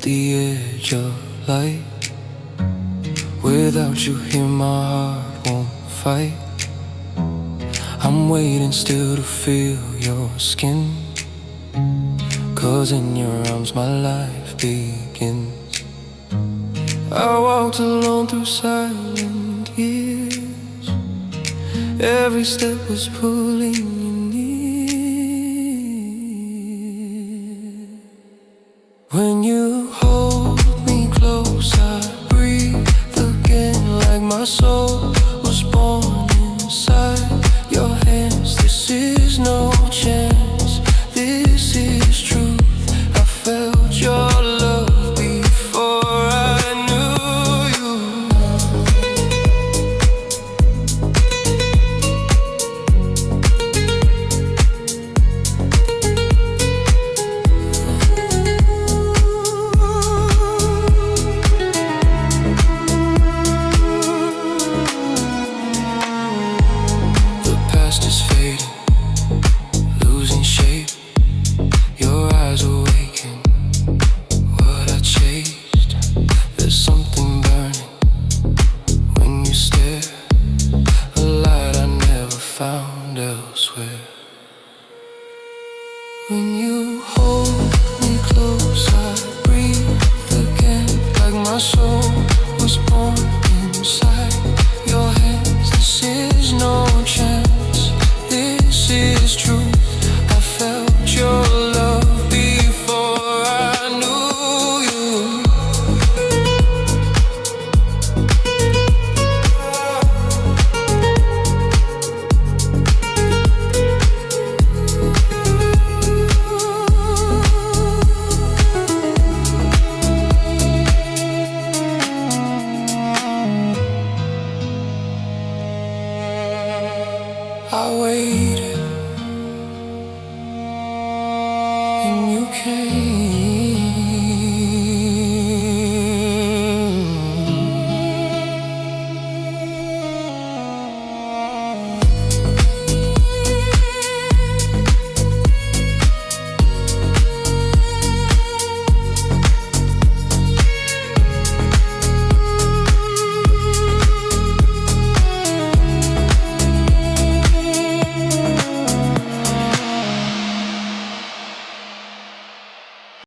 the edge of light. Without you here my heart won't fight. I'm waiting still to feel your skin, 'cause in your arms my life begins. I walked alone through silent years. Every step was pulling you near. When you hold me close, I breathe again like my soul